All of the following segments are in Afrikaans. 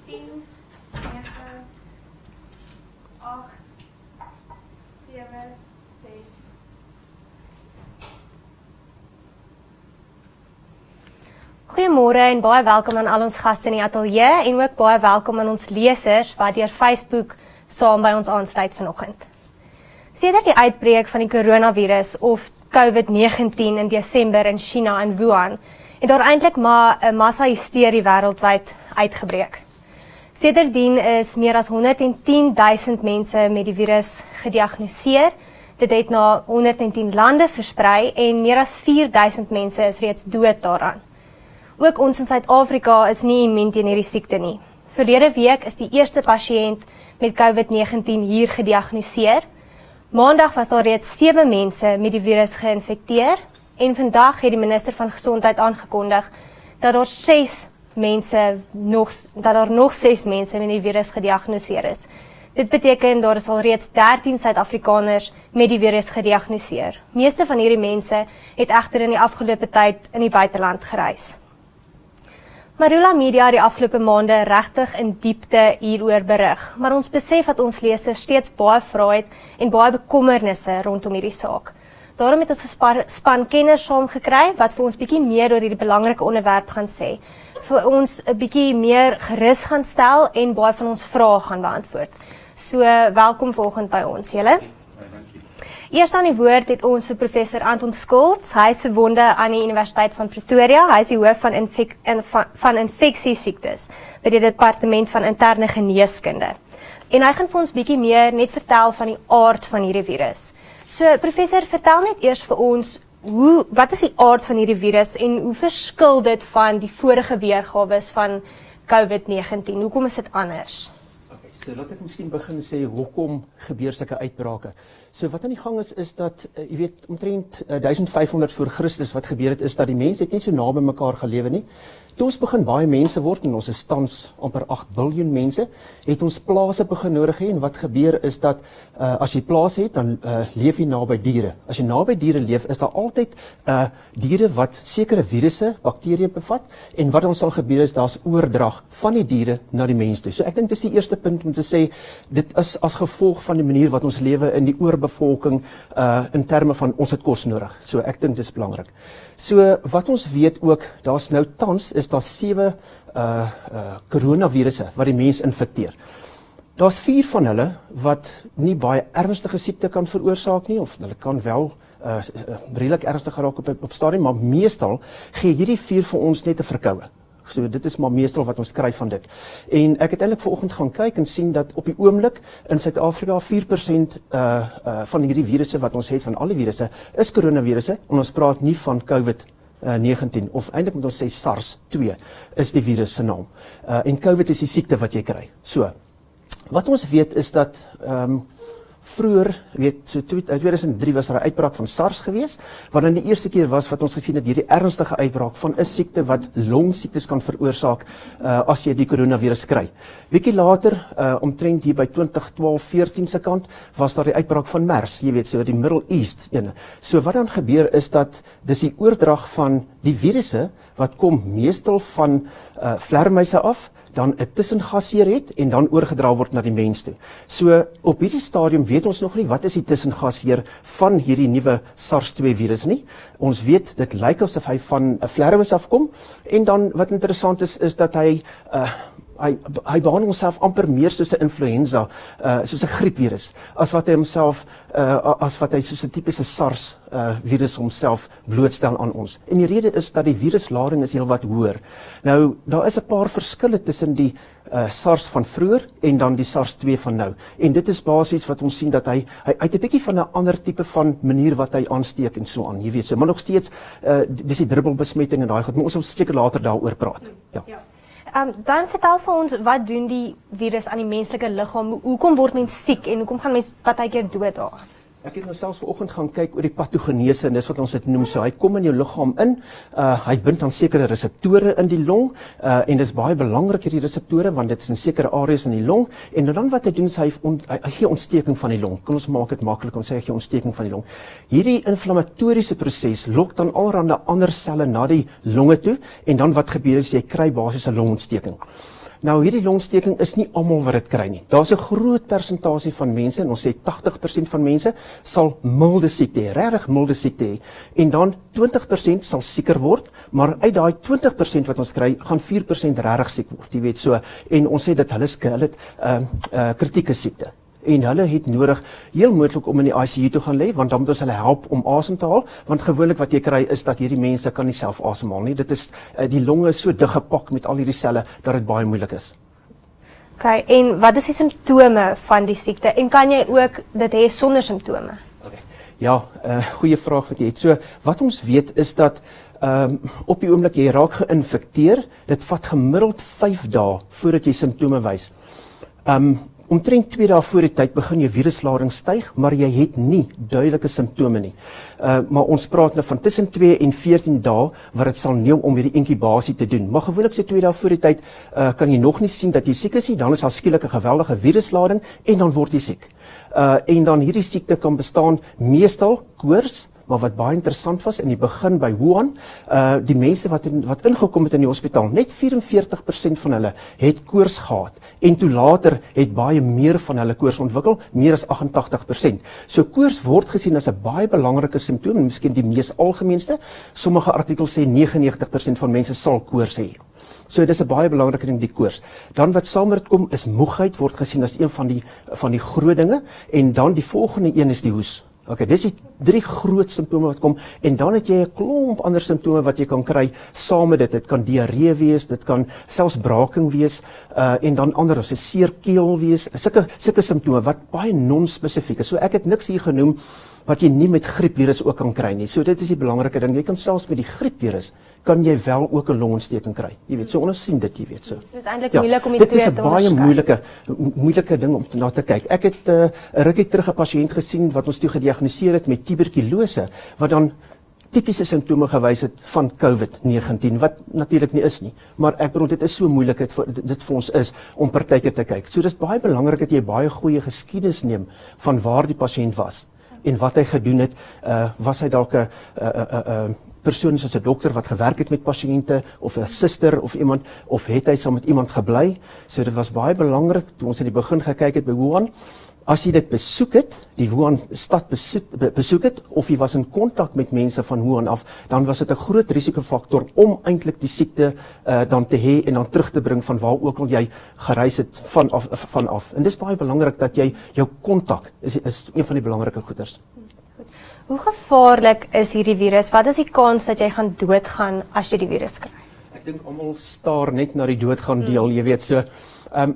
10, 9, 8, 7, 6. Goeiemôre en baie welkom aan al ons gaste in die ateljee en ook baie welkom aan ons lesers wat deur Facebook saam by ons aansluit vanoggend. Sedert die uitbreek van die coronavirus of COVID-19 in Desember in China en Wuhan, het daar eintlik maar 'n massa-hysterie wêreldwyd uitgebreek. Sedertdien is meer as 110.000 mense met die virus gediagnoseer. Dit het na 110 lande versprei en meer as 4.000 mense is reeds dood daaraan. Ook ons in Suid-Afrika is nie immuun teen hierdie siekte nie. Verlede week is die eerste pasiënt met COVID-19 hier gediagnoseer. Maandag was daar reeds 7 mense met die virus geïnfekteer en vandag het die minister van Gesondheid aangekondig dat daar nog 6 mense met die virus gediagnoseer is. Dit beteken daar is al reeds 13 Suid-Afrikaners met die virus gediagnoseer. Meeste van hierdie mense het egter in die afgelope tyd in die buiteland gereis. Marula Media het die afgelope maande regtig in diepte hieroor berig, maar ons besef dat ons lesers steeds baie vrae het en baie bekommernisse rondom hierdie saak. Daarom het ons 'n span kenners saamgekry wat vir ons bietjie meer oor hierdie belangrike onderwerp gaan sê, vir ons 'n bietjie meer gerus gaan stel en baie van ons vrae gaan beantwoord. So welkom vanoggend by ons, julle. Eers aan die woord het ons vir professor Anton Schultz. Hy is verbonde aan die Universiteit van Pretoria. Hy is die hoof van infeksiesiektes by die departement van interne geneeskunde. En hy gaan vir ons bietjie meer net vertel van die aard van hierdie virus. So professor, vertel net eers vir ons wat is die aard van hierdie virus en hoe verskil dit van die vorige weergawe van COVID-19? Hoekom is dit anders? So laat ek miskien begin sê hoekom gebeur sulke uitbrake. So wat aan die gang is dat jy weet omtrent 1500 voor Christus wat gebeur het is dat die mense het nie so naby mekaar gelewe nie. Toe ons begin baie mense word en ons is tans amper 8 biljoen mense, het ons plase begin nodig hê en wat gebeur is dat as jy plase het dan leef jy naby diere. As jy naby diere leef is daar altyd diere wat sekere virusse, bakterieë bevat en wat ons sal gebeur is daar's oordrag van die diere na die mens toe. So ek dink dis die eerste punt om te sê dit is as gevolg van die manier wat ons lewe in die oorbevolking in terme van ons het kos nodig. So ek dink dis belangrik. So wat ons weet ook, daar's nou tans is daar 7 coronavirusse wat die mens infekteer. Daar's 4 van hulle wat nie baie ernstige siekte kan veroorsaak nie, of hulle kan wel redelik ernstig geraak op stadium, maar meestal gee hierdie 4 vir ons net 'n verkoue. So dit is maar meestal wat ons kry van dit. En ek het eintlik vanoggend gaan kyk en sien dat op die oomblik in Suid-Afrika 4% van hierdie virusse wat ons het, van alle virusse, is coronavirusse. En ons praat nie van COVID-19 of eintlik moet ons sê SARS-2 is die virus se naam. En COVID is die siekte wat jy kry. So wat ons weet is dat vroeër, so 2003 was daar 'n uitbraak van SARS gewees, wat dan die eerste keer was wat ons gesien het hierdie ernstige uitbraak van 'n siekte wat longsiektes kan veroorsaak as jy die coronavirus kry. Bietjie later, omtrent hier by 2012-14 se kant, was daar die uitbraak van MERS, jy weet, so die Middle East ene. So wat dan gebeur is dat dis die oordrag van die virusse wat kom meestal van vlermuise af, dan 'n tussengasheer het en dan oorgedra word na die mens toe. So op hierdie stadium weet ons nog nie wat is die tussengasheer van hierdie nuwe SARS-2 virus nie. Ons weet dit lyk asof hy van 'n vlermuis afkom en dan wat interessant is dat hy behandel homself amper meer soos 'n influenza, soos 'n griepvirus, as wat hy soos 'n tipiese SARS virus homself blootstel aan ons. En die rede is dat die viruslading is heelwat hoër. Nou, daar is 'n paar verskille tussen die SARS van vroeër en dan die SARS-2 van nou. En dit is basies wat ons sien dat hy het 'n bietjie van 'n ander tipe van manier wat hy aansteek en so aan, jy weet so, maar nog steeds dis die druppelbesmetting en daai goed, maar ons sal seker later daaroor praat. Ja. Dan vertel vir ons, wat doen die virus aan die menslike liggaam? Hoekom word mens siek en hoekom gaan mens partykeer dood daar? Ek het nou selfs vanoggend gaan kyk oor die patogenese en dis wat ons dit noem. So hy kom in jou liggaam in, hy bind aan sekere reseptore in die long en dis baie belangrik hierdie reseptore want dit is in sekere areas in die long en dan wat hy doen is hy gee ontsteking van die long. Kom ons maak dit maklik om sê hy gee ontsteking van die long. Hierdie inflammatoriese proses lok dan allerhande ander selle na die longe toe en dan wat gebeur is jy kry basies 'n longontsteking. Nou hierdie longsteking is nie almal wat dit kry nie. Daar's 'n groot persentasie van mense, en ons sê 80% van mense sal milde siekte hê, regtig milde siekte hê. En dan 20% sal sieker word, maar uit daai 20% wat ons kry, gaan 4% regtig siek word. Jy weet so, en ons sê dat hulle het kritieke siekte. En hulle het nodig heel moontlik om in die ICU te gaan lê, want dan moet ons hulle help om asem te haal, want gewoonlik wat jy kry is dat hierdie mense kan nie self asemhaal nie. Dit is die longe is so dig gepak met al hierdie selle dat dit baie moeilik is. Okay, en wat is die simptome van die siekte en kan jy ook dit hê sonder simptome? Okay. Ja, goeie vraag wat jy het. So wat ons weet is dat op die oomblik jy raak geïnfekteer, dit vat gemiddeld 5 dae voordat jy simptome wys. Omtrent 2 dae voor die tyd begin jou viruslading styg, maar jy het nie duidelike simptome nie. Maar ons praat nou van tussen 2 en 14 dae wat dit sal neem om hierdie inkubasie te doen. Maar gewoonlik so 2 dae voor die tyd kan jy nog nie sien dat jy siek is nie, dan is daar skielik 'n geweldige viruslading en dan word jy siek. En dan hierdie siekte kan bestaan meestal koors, maar wat baie interessant was in die begin by Wuhan, die mense wat ingekom het in die hospitaal, net 44% van hulle het koors gehad en toe later het baie meer van hulle koors ontwikkel, meer as 88%. So koors word gesien as 'n baie belangrike simptoom, miskien die mees algemeenste. Sommige artikels sê 99% van mense sal koors hê. So dis 'n baie belangrike ding, die koors. Dan wat saam met dit kom is moegheid word gesien as een van die groot dinge, en dan die volgende een is die hoes. Okay, dis die 3 groot simptome wat kom, en dan het jy 'n klomp ander simptome wat jy kan kry saam met dit. Dit kan diarree wees, dit kan selfs braking wees, en dan ander, so seer keel wees, sulke simptome wat baie non-spesifiek is. So ek het niks hier genoem wat jy nie met griepvirus ook kan kry nie. So dit is die belangrike ding. Jy kan selfs met die griepvirus kan jy wel ook 'n longontsteking kry. Jy weet, so ons sien dit, jy weet so. Dit is eintlik moeilik om die twee te onderskei. Dit is 'n baie moeilike ding om na te kyk. Ek het 'n rukkie terug 'n pasiënt gesien wat ons toe gediagnoseer het met tuberkulose, wat dan tipiese simptome gewys het van COVID-19, wat natuurlik nie is nie. Maar ek bedoel, dit is so moeilik dit vir ons is om partykeer te kyk. So dis baie belangrik dat jy baie goeie geskiedenis neem van waar die pasiënt was en wat hy gedoen het. Was hy dalk 'n persoon soos 'n dokter wat gewerk het met pasiënte, of 'n suster of iemand, of het hy saam met iemand gebly? So dit was baie belangrik toe ons in die begin gekyk het by Wuhan. As jy dit besoek het, die Wuhan stad besoek het, of jy was in kontak met mense van Wuhan af, dan was dit 'n groot risikofaktor om eintlik die siekte dan te hê en dan terug te bring van waar ook al jy gereis het vanaf. En dis baie belangrik dat jy jou kontak is een van die belangrike goeders. Hoe gevaarlik is hierdie virus? Wat is die kans dat jy gaan doodgaan as jy die virus kry? Ek dink almal staar net na die doodgaan deel, jy weet so.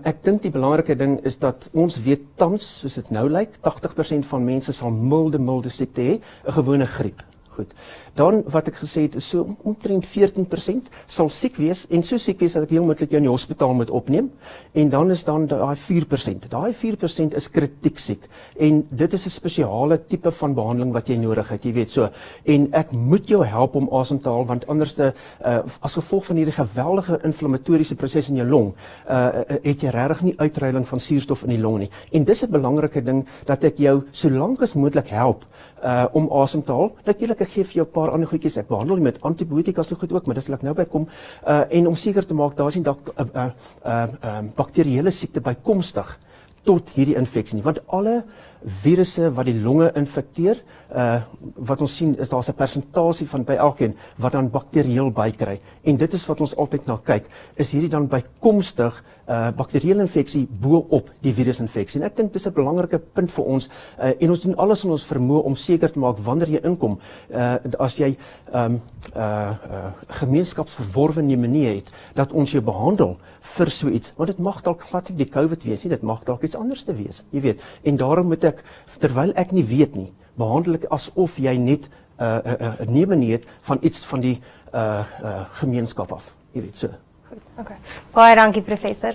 Ek dink die belangrike ding is dat ons weet tans, soos dit nou lyk, 80% van mense sal milde siekte hê, 'n gewone griep. Goed. Dan wat ek gesê het is so omtrent 14% sal siek wees, en so siek wees dat ek heel moontlik jou in die hospitaal moet opneem, en dan is dan daai 4%. Daai 4% is kritiek siek, en dit is 'n spesiale tipe van behandeling wat jy nodig het, jy weet so. En ek moet jou help om asem te haal, want anderste as gevolg van hierdie geweldige inflammatoriese proses in jou long, het jy regtig nie uitreiling van suurstof in die long nie. En dis 'n belangrike ding dat ek jou so lank as moontlik help om asem te haal. Natuurlik ek gee vir jou 'n paar ander goedjies. Ek behandel jy met antibiotika so goed ook, maar dis sal ek nou bykom. En om seker te maak daar is nie bakterieële siekte bykomstig tot hierdie infeksie nie, want alle virusse wat die longe infekteer, wat ons sien is daar's 'n persentasie van by elkeen wat dan bakterieel bykry, en dit is wat ons altyd na kyk, is hierdie dan bykomstig bakterieële infeksie bo op die virusinfeksie. En ek dink dis 'n belangrike punt vir ons, en ons doen alles in ons vermoë om seker te maak wanneer jy inkom, as jy gemeenskapsverworwe pneumonie het, dat ons jou behandel vir so iets, want dit mag dalk glad nie die COVID wees nie, dit mag dalk iets anders te wees, jy weet. En daarom moet ek, terwyl ek nie weet nie, behandel ek asof jy net 'n pneumonie het van iets van die gemeenskap af, jy weet so. Okay. Baie dankie professor.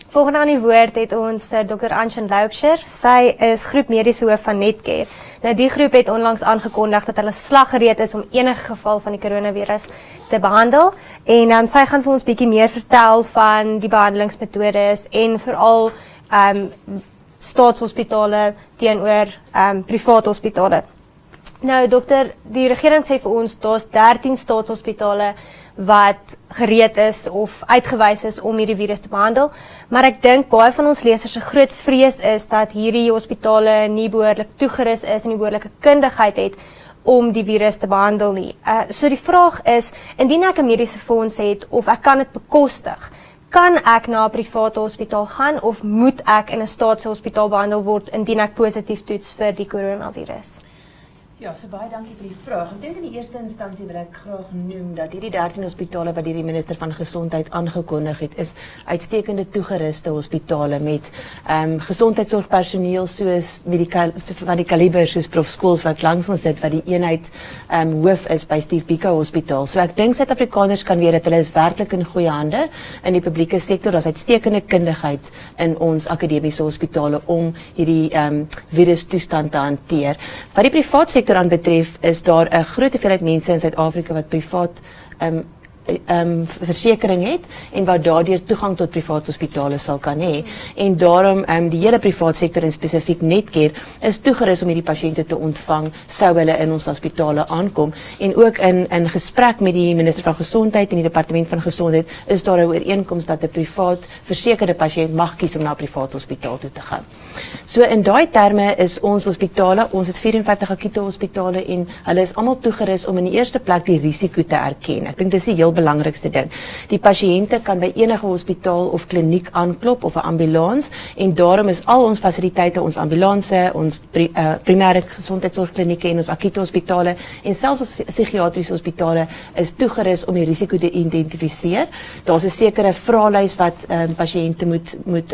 Volgende aan die woord het ons vir Dr. Anshan Loubser. Sy is groep mediese hoof van Netcare. Nou die groep het onlangs aangekondig dat hulle slaggereed is om enige geval van die coronavirus te behandel, en sy gaan vir ons bietjie meer vertel van die behandelingsmetodes en veral staatshospitale teenoor private hospitale. Nou dokter, die regering sê vir ons daar's 13 staatshospitale wat gereed is of uitgewys is om hierdie virus te behandel, maar ek dink baie van ons lesers se groot vrees is dat hierdie hospitale nie behoorlik toegerus is en nie behoorlike kundigheid het om die virus te behandel nie. So die vraag is, indien ek 'n mediese fonds het of ek kan dit bekostig, kan ek na 'n private hospitaal gaan of moet ek in 'n staatshospitaal behandel word indien ek positief toets vir die coronavirus? Ja, so baie dankie vir die vraag. Ek dink in die eerste instansie wil ek graag noem dat hierdie 13 hospitale wat die minister van Gesondheid aangekondig het, is uitstekende toegeruste hospitale met gesondheidsorgpersoneel soos van die kaliber soos Prof Skools wat langs ons sit, wat die eenheid hoof is by Steve Biko Hospitaal. So ek dink Suid-Afrikaners kan weet dat hulle is werklik in goeie hande in die publieke sektor. Daar's uitstekende kundigheid in ons akademiese hospitale om hierdie virus toestand te hanteer. Wat die privaat sektor aan betref, is daar 'n groot hoeveelheid mense in Suid-Afrika wat privaat versekering het en wat daardeur toegang tot privaat hospitale sal kan hê. En daarom die hele privaat sektor en spesifiek Netcare is toegerus om hierdie pasiënte te ontvang sou hulle in ons hospitale aankom. En ook in gesprek met die minister van Gesondheid en die departement van Gesondheid is daar 'n ooreenkoms dat 'n privaat versekerde pasiënt mag kies om na 'n privaat hospitaal toe te gaan. So in daai terme is ons hospitale, ons het 54 akute hospitale en hulle is almal toegerus om in die eerste plek die risiko te erken. Ek dink dis die heel belangrikste ding. Die pasiënte kan by enige hospitaal of kliniek aanklop of 'n ambulans en daarom is al ons fasiliteite, ons ambulanse, ons primêre gesondheidsorgklinieke en ons akute hospitale en selfs ons psigiatriese hospitale is toegerus om die risiko te identifiseer. Daar's 'n sekere vraelys wat pasiënte moet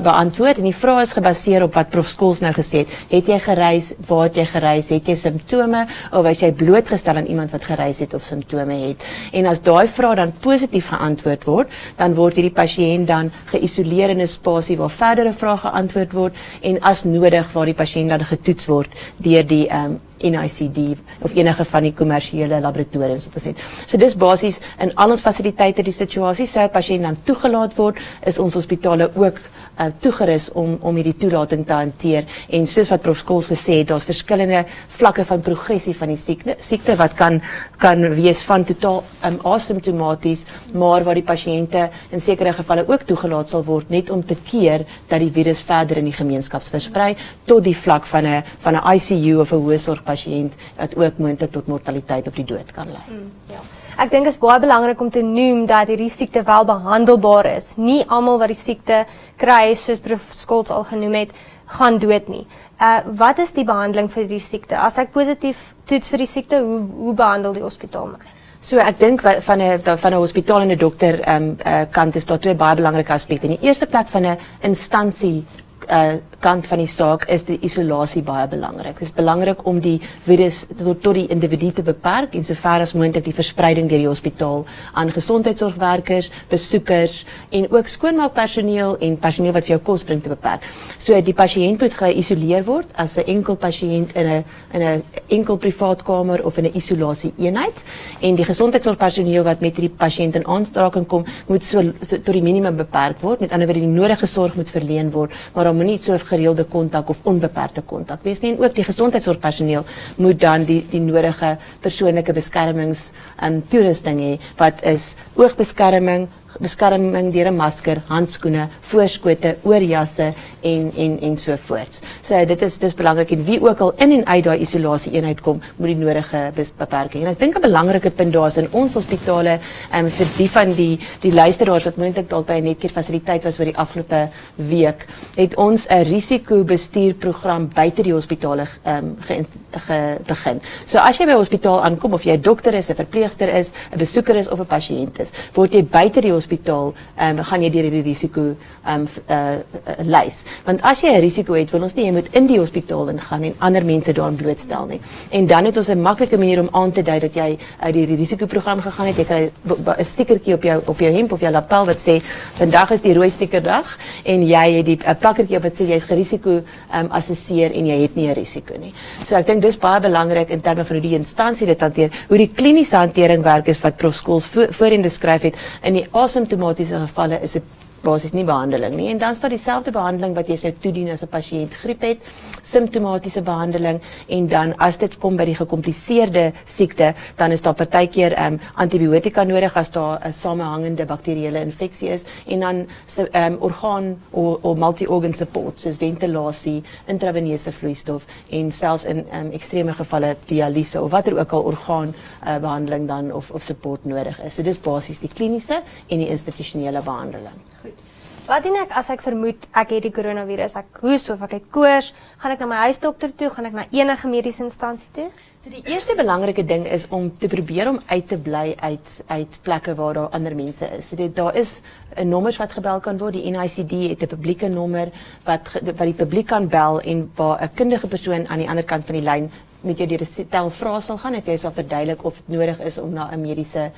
beantwoord en die vrae is gebaseer op wat Prof Skools nou gesê het. Het jy gereis? Waar het jy gereis? Het jy simptome of was jy blootgestel aan iemand wat gereis het of simptome het? En as daai vraag dan positief geantwoord word, dan word hierdie pasiënt dan geïsoleer in 'n spasie waar verdere vrae geantwoord word en as nodig waar die pasiënt dan getoets word deur die NICD of enige van die kommersiële laboratoriums wat ons het. So dis basies in al ons fasiliteite die situasie, sou 'n pasiënt dan toegelaat word, is ons hospitale ook toegerus om hierdie toelating te hanteer. En soos wat Prof Skools gesê het, daar's verskillende vlakke van progressie van die siekte wat kan wees van totaal asymptomaties, maar waar die pasiënte in sekere gevalle ook toegelaat sal word net om te keer dat die virus verder in die gemeenskap versprei tot die vlak van 'n ICU of 'n hoë sorg pasiënt wat ook moontlik tot mortaliteit of die dood kan lei. Ja. Ek dink dit is baie belangrik om te noem dat hierdie siekte wel behandelbaar is. Nie almal wat die siekte kry, soos Prof Skools al genoem het, gaan dood nie. Wat is die behandeling vir hierdie siekte? As ek positief toets vir die siekte, hoe behandel die hospitaal my? So ek dink van 'n hospitaal en 'n dokter kant is daar twee baie belangrike aspekte. In die eerste plek van 'n instansie kant van die saak is die isolasie baie belangrik. Dit is belangrik om die virus tot die individu te beperk en sover as moontlik die verspreiding deur die hospitaal aan gesondheidsorgwerkers, besoekers en ook skoonmaakpersoneel en personeel wat vir jou kos bring te beperk. So die pasiënt moet geïsoleer word as 'n enkel pasiënt in 'n enkel privaat kamer of in 'n isolasie eenheid en die gesondheidsorgpersoneel wat met hierdie pasiënt in aanraking kom moet so tot die minimum beperk word. Met ander woorde die nodige sorg moet verleen word, maar dan moet nie so gereelde kontak of onbeperkte kontak wees nie. En ook die gesondheidsorgpersoneel moet dan die nodige persoonlike beskermings toerusting hê wat is oogbeskerming, beskerming deur 'n masker, handskoene, voorskote, oorjasse en so voorts. So dit is belangrik en wie ook al in en uit daai isolasie eenheid kom, moet die nodige beperking. En ek dink 'n belangrike punt daar is in ons hospitale vir die van die luisteraars wat moontlik dalk by 'n Netcare fasiliteit was oor die afgelope week, het ons 'n risikobestuurprogram buite die hospitale begin. So as jy by 'n hospitaal aankom of jy 'n dokter is, 'n verpleegster is, 'n besoeker is of 'n pasiënt is, word jy buite die hospitaal gaan jy deur hierdie risiko lys. Want as jy 'n risiko het, wil ons nie jy moet in die hospitaal ingaan en ander mense daaraan blootstel nie. En dan het ons 'n maklike manier om aan te dui dat jy uit die risikoprogram gegaan het. Jy kry 'n stickertjie op jou hemp of jou lapel wat sê vandag is die rooi stickerdag en jy het die plakkertjie op wat sê jy is gerisiko assesseer en jy het nie 'n risiko nie. So ek dink dis baie belangrik in terme van hoe die instansie dit hanteer, hoe die kliniese hantering werk is wat Prof Skools voorheen beskryf het. In die asymptomatiese gevalle is dit basies nie behandeling nie. En dan staan dieselfde behandeling wat jy sou toedien as 'n pasiënt griep het, simptomatiese behandeling, en dan as dit kom by die gekompliseerde siekte, dan is daar partykeer antibiotika nodig as daar 'n samehangende bakterieële infeksie is, en dan orgaan of multi-organ support, soos ventilasie, intraveneuse vloeistof, en selfs in ekstreme gevalle dialyse of watter ook al orgaanbehandeling dan of support nodig is. So dis basies die kliniese en die institusionele behandeling. Wat doen ek as ek vermoed ek het die coronavirus, ek hoes of ek het koors, gaan ek na my huisdokter toe, gaan ek na enige mediese instansie toe? So die eerste belangrike ding is om te probeer om uit te bly uit plekke waar daar ander mense is. So daar is 'n nommers wat gebel kan word. Die NICD het 'n publieke nommer wat die publiek kan bel en waar 'n kundige persoon aan die ander kant van die lyn met jou deur 'n stel vrae sal gaan en jy sal verduidelik of dit nodig is om na 'n mediese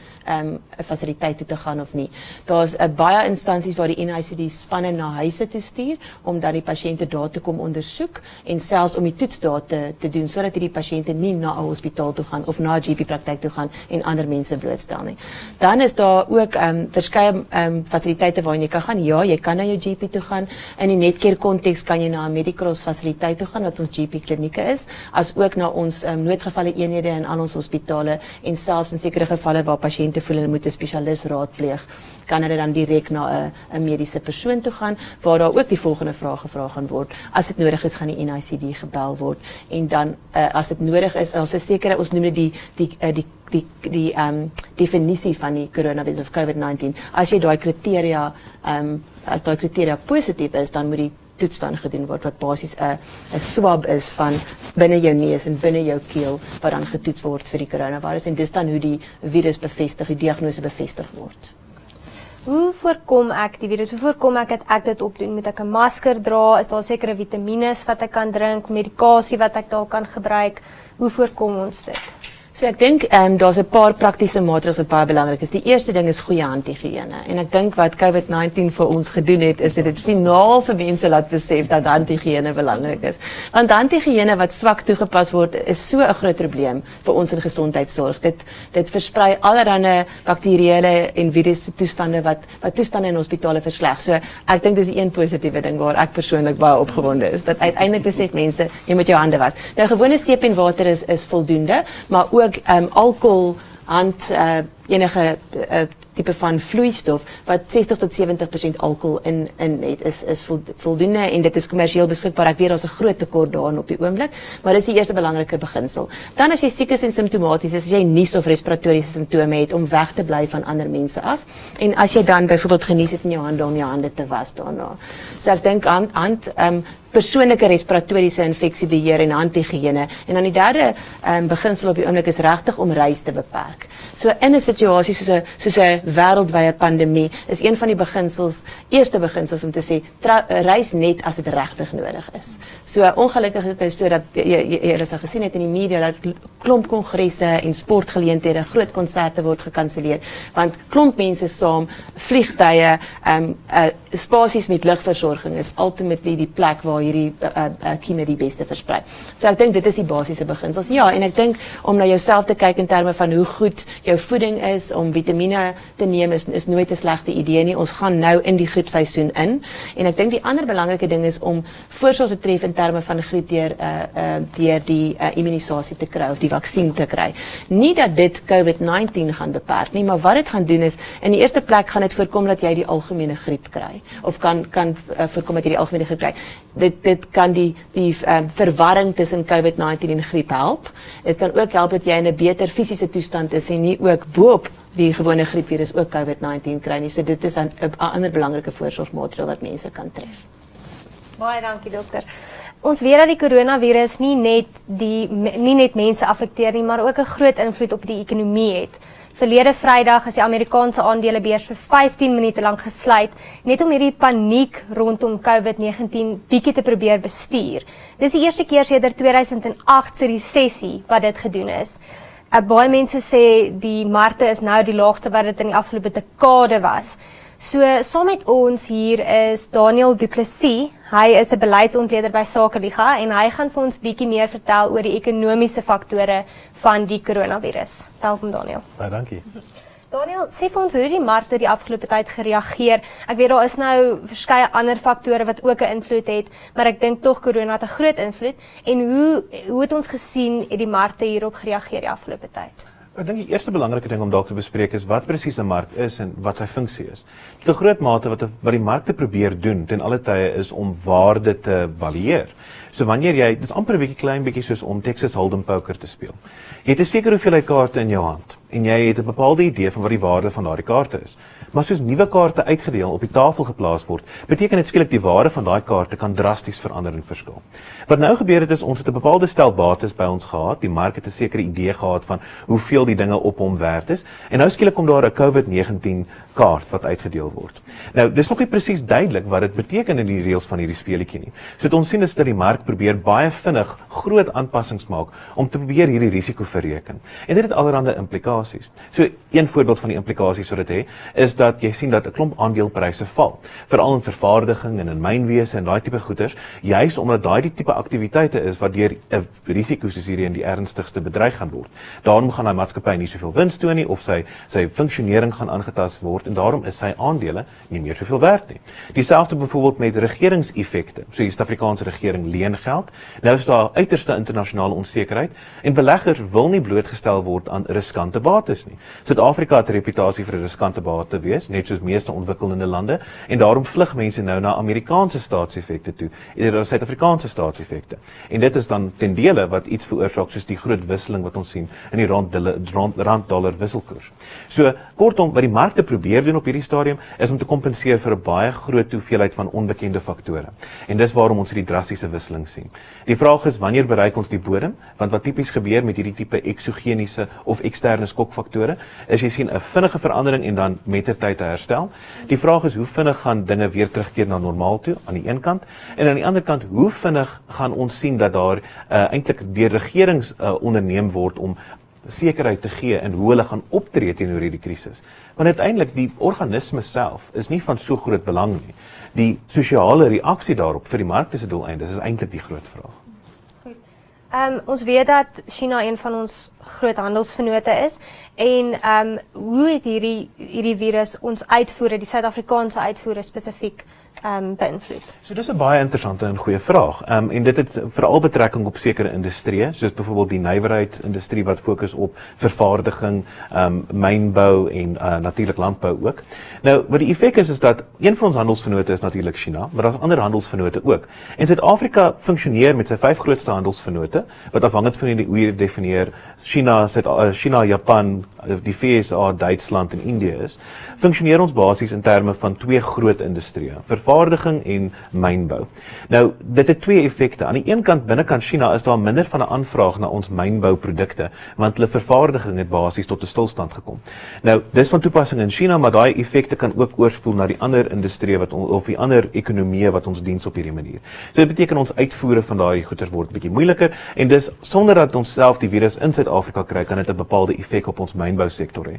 fasiliteit toe te gaan of nie. Daar's baie instansies waar die NICD spanne na huise toe stuur om dan die pasiënte daar te kom ondersoek en selfs om die toets daar te doen sodat hierdie pasiënte nie na 'n hospitaal toe gaan of na 'n GP praktyk toe gaan en ander mense blootstel nie. Dan is daar ook verskeie fasiliteite waarheen jy kan gaan. Ja, jy kan na jou GP toe gaan. In die Netcare konteks kan jy na 'n Medicross fasiliteit toe gaan wat ons GP klinieke is, as ook na ons noodgevalle eenhede in al ons hospitale en selfs in sekere gevalle waar pasiënte voel hulle moet 'n spesialis raadpleeg, kan hulle dan direk na 'n mediese persoon toe gaan waar daar ook die volgende vrae gevra gaan word. As dit nodig is, gaan die NICD gebel word en dan as dit nodig is, ons is seker ons noem dit die definisie van die coronavirus of COVID-19. As jy daai kriteria as daai kriteria positief is, dan moet die toets dan gedoen word wat basies 'n swab is van binne jou neus en binne jou keel wat dan getoets word vir die coronavirus en dis dan hoe die virus bevestig, die diagnose bevestig word. Hoe voorkom ek die virus? Hoe voorkom ek dat ek dit opdoen? Moet ek 'n masker dra? Is daar sekere vitamiene wat ek kan drink, medikasie wat ek dalk kan gebruik? Hoe voorkom ons dit? So ek dink daar's 'n paar praktiese maatreëls wat baie belangrik is. Die eerste ding is goeie handhigiëne. En ek dink wat COVID-19 vir ons gedoen het, is dit finaal vir mense laat besef dat handhigiëne belangrik is. Want handhigiëne wat swak toegepas word, is so 'n groot probleem vir ons in gesondheidsorg. Dit versprei allerlei bakterieële en virusse toestande wat toestande in hospitale versleg. So ek dink dis die een positiewe ding waar ek persoonlik baie opgewonde is. Dat uiteindelik besef mense, jy moet jou hande was. Nou gewone seep en water is voldoende, maar ook alcohol, enige tipe van vloeistof wat 60 tot 70% alcohol in het is voldoende en dit is kommersieel beskikbaar. Ek weet daar's 'n groot tekort daarin op die oomblik, maar dis die eerste belangrike beginsel. Dan as jy siek is en simptomaties is, as jy nies of respiratoriese simptome het, om weg te bly van ander mense af. En as jy dan byvoorbeeld genies het in jou hande om jou hande te was daarna. So ek dink persoonlike respiratoriese infeksiebeheer en handhigiëne. En dan die derde beginsel op die oomblik is regtig om reis te beperk. So in 'n situasie soos 'n wêreldwye pandemie is een van die eerste beginsels om te sê reis net as dit regtig nodig is. So ongelukkig is dit so dat jy sal gesien het in die media dat klomp kongresse en sportgeleenthede, groot konserte word gekanselleer want klomp mense saam, vliegtye, spasies met lugversorging is ultimately die plek waar hierdie kieme die beste versprei. So ek dink dit is die basiese beginsels. Ja, en ek dink om na jouself te kyk in terme van hoe goed jou voeding is, om vitamiene te neem is nooit 'n slegte idee nie. Ons gaan nou in die griepseisoen in. En ek dink die ander belangrike ding is om voorsorg te tref in terme van griep deur die immunisasie te kry of die vaksin te kry. Nie dat dit COVID-19 gaan beperk nie, maar wat dit gaan doen is, in die eerste plek gaan dit voorkom dat jy die algemene griep kry of kan voorkom dat jy die algemene griep kry. Dit kan die verwarring tussen COVID-19 en griep help. Dit kan ook help dat jy in 'n beter fisiese toestand is en nie ook boop die gewone griepvirus ook COVID-19 kry nie. So dit is 'n ander belangrike voorsorgmaatreël wat mense kan tref. Baie dankie dokter. Ons weet dat die coronavirus nie net mense affekteer nie, maar ook 'n groot invloed op die ekonomie het. Verlede Vrydag is die Amerikaanse aandelebeurs vir 15 minute lank gesluit, net om hierdie paniek rondom COVID-19 bietjie te probeer bestuur. Dis die eerste keer sedert 2008 se resessie wat dit gedoen is. Baie mense sê die markte is nou die laagste wat dit in die afgelope dekade was. So, saam met ons hier is Daniel Du Plessis. Hy is 'n beleidsontleder by Sakeliga en hy gaan vir ons bietjie meer vertel oor die ekonomiese faktore van die coronavirus. Welkom Daniel. Baie dankie. Daniel, sê vir ons hoe het die markte die afgelope tyd gereageer? Ek weet daar is nou verskeie ander faktore wat ook 'n invloed het, maar ek dink tog corona het 'n groot invloed. En hoe het ons gesien het die markte hierop gereageer die afgelope tyd? Ek dink die eerste belangrike ding om dalk te bespreek is wat presies 'n mark is en wat sy funksie is. Tot 'n groot mate wat die markte probeer doen ten alle tye is om waarde te varieer. So wanneer dit is amper 'n bietjie klein bietjie soos om Texas Hold'em poker te speel. Jy het 'n sekere hoeveelheid kaarte in jou hand en jy het 'n bepaalde idee van wat die waarde van daardie kaarte is. Maar soos nuwe kaarte uitgedeel op die tafel geplaas word, beteken dit skielik die waarde van daai kaarte kan drasties verander en verskil. Wat nou gebeur het is ons het 'n bepaalde stel bates by ons gehad. Die mark het 'n sekere idee gehad van hoeveel die dinge op hom werd is en nou skielik kom daar 'n COVID-19 kaart wat uitgedeel word. Nou, dis nog nie presies duidelik wat dit beteken in die reëls van hierdie speletjie nie. So wat ons sien is dat die mark probeer baie vinnig groot aanpassings maak om te probeer hierdie risiko verreken. En dit het allerlei implikasies. So een voorbeeld van die implikasies wat dit het, is dat jy sien dat 'n klomp aandelepryse val, veral in vervaardiging en in mynwese en daai tipe goederes, juis omdat daai die tipe aktiwiteite is wat deur 'n risiko soos hierdie in die ernstigste bedreig gaan word. Daarom gaan daai maatskappy nie soveel wins toon nie of sy funksionering gaan aangetast word en daarom is sy aandele nie meer soveel werd nie. Dieselfde byvoorbeeld met regeringseffekte. So die Suid-Afrikaanse regering leen geld. Nou is daar uiterste internasionale onsekerheid en beleggers wil nie blootgestel word aan riskante bates nie. Suid-Afrika het 'n reputasie vir 'n riskante bate wees, net soos meeste ontwikkelende lande, en daarom vlug mense nou na Amerikaanse staatseffekte toe, eerder as Suid-Afrikaanse staatseffekte. En dit is dan ten dele wat iets veroorsaak soos die groot wisseling wat ons sien in die rand-dollar wisselkoers. So kortom, wat die markte probeer doen op hierdie stadium is om te kompenseer vir 'n baie groot hoeveelheid van onbekende faktore. En dis waarom ons hierdie drastiese wisseling sien. Die vraag is wanneer bereik ons die bodem? Want wat tipies gebeur met hierdie tipe eksogeniese of eksterne skokfaktore is jy sien 'n vinnige verandering en dan mettertyd te herstel. Die vraag is hoe vinnig gaan dinge weer terugkeer na normaal toe aan die een kant en aan die ander kant hoe vinnig gaan ons sien dat daar eintlik deur regerings onderneem word om sekerheid te gee en hoe hulle gaan optree teenoor hierdie krisis. Want uiteindelik die organisme self is nie van so groot belang nie. Die sosiale reaksie daarop vir die markte se doeleindes is eintlik die groot vraag. Ons weet dat China een van ons groot handelsvennote is en hoe het hierdie virus ons uitvoere, die Suid-Afrikaanse uitvoere spesifiek beïnvloed? So dis 'n baie interessante en goeie vraag. En dit het veral betrekking op sekere industrieë, soos byvoorbeeld die nywerheidsindustrie wat fokus op vervaardiging, mynbou en natuurlik landbou ook. Nou, wat die effek is dat een van ons handelsvennote is natuurlik China, maar daar's ander handelsvennote ook. En Suid-Afrika funksioneer met sy 5 grootste handelsvennote, wat afhangend van hoe jy dit definieer, China, Japan, die VSA, Duitsland en Indië is, funksioneer ons basies in terme van 2 groot industrieë, vervaardiging en mynbou. Nou, dit het 2 effekte. Aan die een kant binnekant China is daar minder van 'n aanvraag na ons mynbouprodukte, want hulle vervaardiging het basies tot 'n stilstand gekom. Nou, dis van toepassing in China, maar daai effekte kan ook oorspoel na die ander industrieë of die ander ekonomieë wat ons diens op hierdie manier. So dit beteken ons uitvoere van daai goeder word bietjie moeiliker en dis sonder dat ons self die virus in Suid-Afrika kry, kan dit 'n bepaalde effek op ons mynbousektor hê.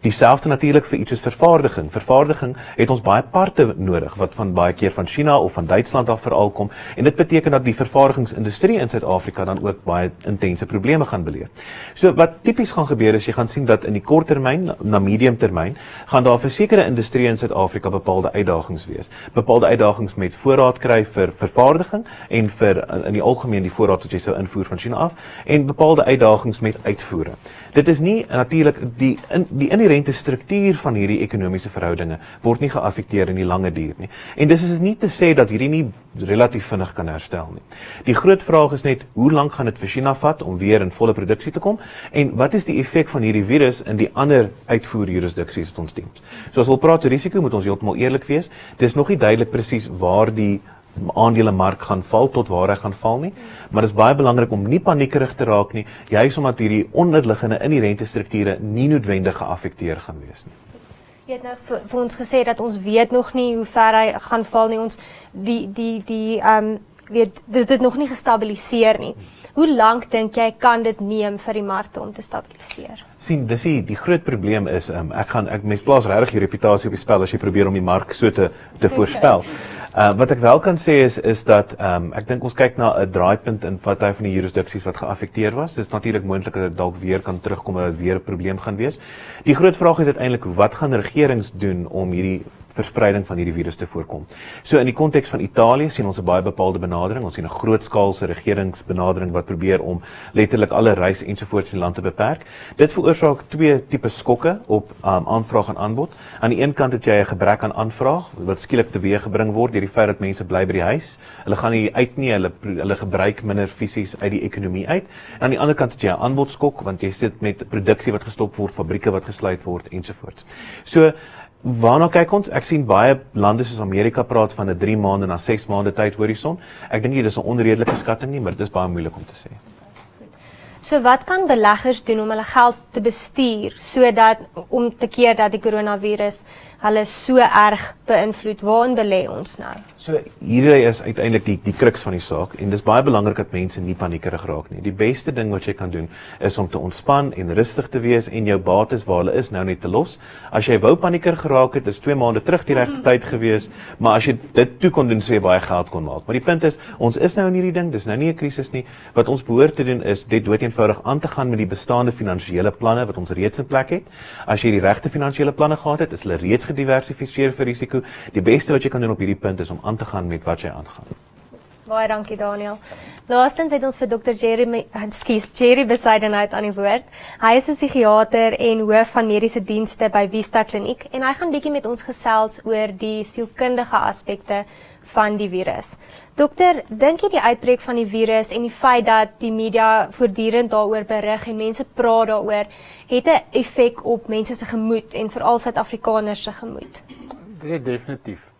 Dieselfde natuurlik vir iets soos vervaardiging. Vervaardiging het ons baie parte nodig wat van baie keer van China of van Duitsland af veral kom en dit beteken dat die vervaardigingsindustrie in Suid-Afrika dan ook baie intense probleme gaan beleef. So wat tipies gaan gebeur is jy gaan sien dat in die kort termyn na medium termyn gaan daar vir sekere industrieë in Suid-Afrika bepaalde uitdagings wees. Bepaalde uitdagings met voorraad kry vir vervaardiging en vir in die algemeen die voorraad wat jy sou invoer van China af en bepaalde uitdagings met uitvoere. Dit is nie natuurlik die inherente struktuur van hierdie ekonomiese verhoudinge word nie geaffekteer in die lange duur nie. En dis is nie te sê dat hierdie nie relatief vinnig kan herstel nie. Die groot vraag is net hoe lank gaan dit vir China vat om weer in volle produksie te kom en wat is die effek van hierdie virus in die ander uitvoerjurisdiksies wat ons dien. So as ons praat oor risiko moet ons heeltemal eerlik wees. Dis nog nie duidelik presies waar die aandelemark gaan val tot waar hy gaan val nie, maar dit is baie belangrik om nie paniekerig te raak nie, juis omdat hierdie onderliggende inherente strukture nie noodwendig geaffekteer gaan wees nie. Jy het nou vir ons gesê dat ons weet nog nie hoe ver hy gaan val nie. Ons weet dit nog nie gestabiliseer nie. Hoe lank dink jy kan dit neem vir die markte om te stabiliseer? Sien, dis die groot probleem is mens plaas regtig jou reputasie op die spel as jy probeer om die mark so te voorspel. Wat ek wel kan sê is dat ek dink ons kyk na 'n draaipunt in party van die jurisdiksies wat geaffekteer was. Dis natuurlik moontlik dat dit dalk weer kan terugkom en dat weer 'n probleem gaan wees. Die groot vraag is uiteindelik wat gaan regerings doen om hierdie verspreiding van hierdie virus te voorkom. So in die konteks van Italië sien ons 'n baie bepaalde benadering. Ons sien 'n grootskaalse regeringsbenadering wat probeer om letterlik alle reis ensovoorts in die land te beperk. Dit veroorsaak twee tipe skokke op aanvraag en aanbod. Aan die een kant het jy 'n gebrek aan aanvraag wat skielik teweeggebring word deur die feit dat mense bly by die huis. Hulle gaan nie uit nie, hulle gebruik minder fisies uit die ekonomie uit. En aan die ander kant het jy 'n aanbodskok want jy sit met produksie wat gestop word, fabrieke wat gesluit word ensovoorts. So waarna kyk ons? Ek sien baie lande soos Amerika praat van 'n 3 maande na 6 maande tydhorison. Ek dink nie dis 'n onredelike skatting nie, maar dit is baie moeilik om te sê. So wat kan beleggers doen om hulle geld te bestuur sodat om te keer dat die coronavirus hulle so erg beïnvloed? Waarin belê ons nou? So hier is uiteindelik die kruks van die saak en dis baie belangrik dat mense nie paniekerig raak nie. Die beste ding wat jy kan doen is om te ontspan en rustig te wees en jou bates waar hulle is nou net te los. As jy wou paniekerig geraak het, is 2 maande terug die regte tyd gewees, maar as jy dit toe kon doen, sê jy baie geld kon maak. Maar die punt is, ons is nou in hierdie ding, dis nou nie 'n krisis nie. Wat ons behoort te doen is dit doeteenvoudig aan te gaan met die bestaande finansiële planne wat ons reeds in plek het. As jy die regte finansiële planne gehad het, is hulle reeds gediversifiseer vir risiko. Die beste wat jy kan doen op hierdie punt is om aan te gaan met wat jy aangaan. Baie dankie Daniel. Laastens het ons vir Dr. Jerry Bezuidenhout aan die woord. Hy is 'n psigiater en hoof van mediese dienste by Vista Kliniek en hy gaan bietjie met ons gesels oor die sielkundige aspekte van die virus. Dokter, dink jy die uitbreek van die virus en die feit dat die media voortdurend daaroor berig en mense praat daaroor, het 'n effek op mense se gemoed en veral Suid-Afrikaners se gemoed? Dit definitief.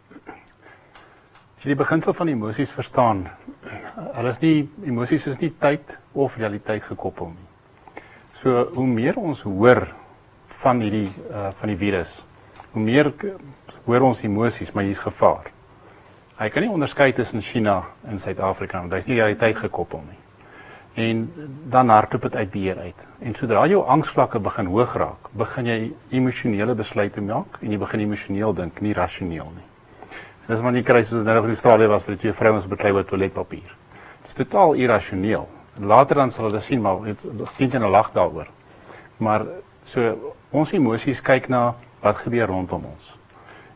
As jy die beginsel van emosies verstaan, emosies is nie tyd of realiteit gekoppel nie. So hoe meer ons hoor van die virus, hoe meer hoor ons emosies, maar hier's gevaar. Hy kan nie onderskei tussen China en Suid-Afrika, want hy's nie realiteit gekoppel nie. En dan hardloop dit uit beheer uit. En sodra jou angsvlakke begin hoog raak, begin jy emosionele besluite maak en jy begin emosioneel dink, nie rasioneel nie. En dis wanneer jy kry soos nou in Australië was vir die 2 vrouens beklei oor toiletpapier. Dit is totaal irrasioneel. Later dan sal hulle sien maar het 10 en 'n lag daaroor. Maar so ons emosies kyk na wat gebeur rondom ons.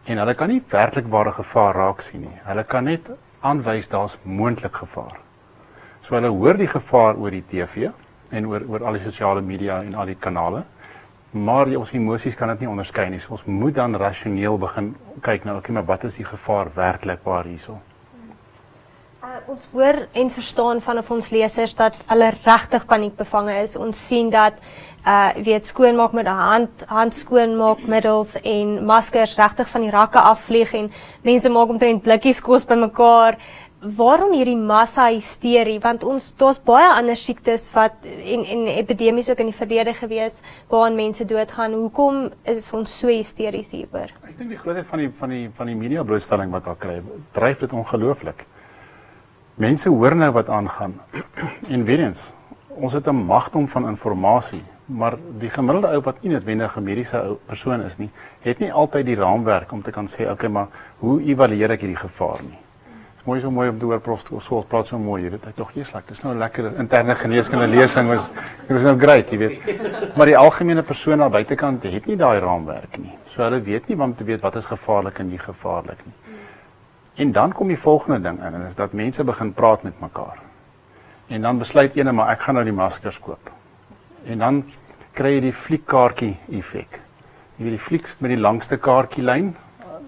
En hulle kan nie werklik ware gevaar raak sien nie. Hulle kan net aanwys daar's moontlik gevaar. So hulle hoor die gevaar oor die TV en oor al die sosiale media en al die kanale, maar ons emosies kan dit nie onderskei nie. So ons moet dan rasioneel begin kyk na, okay, maar wat is die gevaar werklik waar hierso? Ons hoor en verstaan van ons lesers dat hulle regtig paniekbevange is. Ons sien dat skoonmaak met 'n handskoonmaakmiddels en maskers regtig van die rakke afvlieg en mense maak omtrent blikkies kos bymekaar. Waarom hierdie massa-hysterie? Want daar's baie ander siektes wat en epidemies ook in die verlede gewees waaraan mense doodgaan. Hoekom is ons so hysteries hieroor? Ek dink die grootheid van die media blootstelling wat daar kry, dryf dit ongelooflik. Mense hoor nou wat aangaan. En weer eens, ons het 'n magdom van inligting, maar die gemiddelde ou wat nie noodwendig 'n mediese persoon is nie, het nie altyd die raamwerk om te kan sê, okay, maar hoe evalueer ek hierdie gevaar nie? Dit is so mooi om te hoor Prof. Skool praat so mooi, jy weet, hy tog jy's dis nou 'n lekker interne geneeskunde lesing, dit is nou great, jy weet. Maar die algemene persoon aan buitekant het nie daai raamwerk nie. So hulle weet nie om te weet wat is gevaarlik en nie gevaarlik nie. En dan kom die volgende ding in, en is dat mense begin praat met mekaar. En dan besluit ene, maar ek gaan nou die maskers koop. En dan kry jy die fliekkaartjie effek. Jy weet die flieks met die langste kaartjielyn,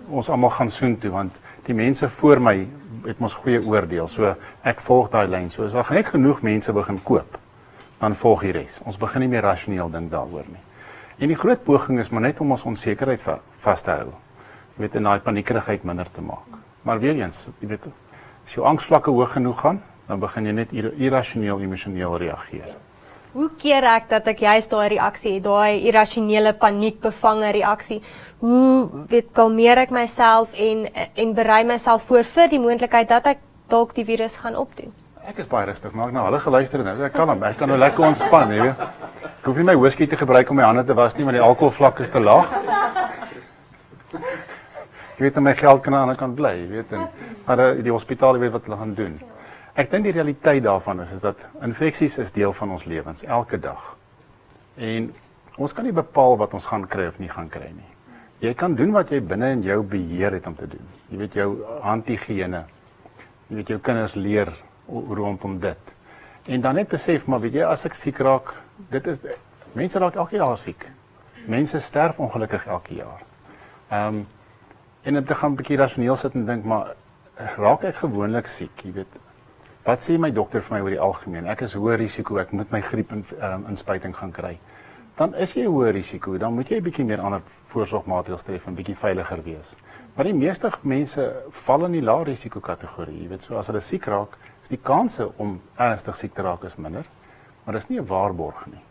ons almal gaan soontoe, want die mense voor my het mos goeie oordeel, so ek volg daai lyn. So as daar net genoeg mense begin koop, dan volg die res. Ons begin nie meer rasioneel dink daaroor nie. En die groot poging is maar net om ons onsekerheid vas te hou. Jy weet, en daai paniekerigheid minder te maak. Maar weer eens, jy weet, as jou angsvlakke hoog genoeg gaan, dan begin jy net irrasioneel, emosioneel reageer. Hoe keer ek dat ek juist daai reaksie het, daai irrasionele paniekbevange reaksie? Hoe kalmeer ek myself en berei myself voor vir die moontlikheid dat ek dalk die virus gaan opdoen? Ek is baie rustig, maar ek nou hulle geluister en ek kan nou lekker ontspan, jy weet. Ek hoef nie my whisky te gebruik om my hande te was nie, want die alkoholvlak is te laag. Jy weet, my geld kan aan die ander kant bly, jy weet, en Maar die hospitaal weet wat hulle gaan doen. Ek dink die realiteit daarvan is dat infeksies is deel van ons lewens elke dag. En ons kan nie bepaal wat ons gaan kry of nie gaan kry nie. Jy kan doen wat jy binne in jou beheer het om te doen. Jy weet jou handhigiëne. Jy weet jou kinders leer rondom dit. En dan net besef, maar weet jy, as ek siek raak, mense raak elke jaar siek. Mense sterf ongelukkig elke jaar. En om te gaan 'n bietjie rasioneel sit en dink, maar raak ek gewoonlik siek, jy weet. Wat sê my dokter vir my oor die algemeen? Ek is hoë risiko, ek moet my griep inspuiting gaan kry. Dan is jy hoë risiko, dan moet jy 'n bietjie meer ander voorsorgmaatreëls tref en bietjie veiliger wees. Maar die meeste mense val in die lae risiko kategorie. Jy weet, so as hulle siek raak, is die kanse om ernstig siek te raak is minder, maar dis nie 'n waarborg nie.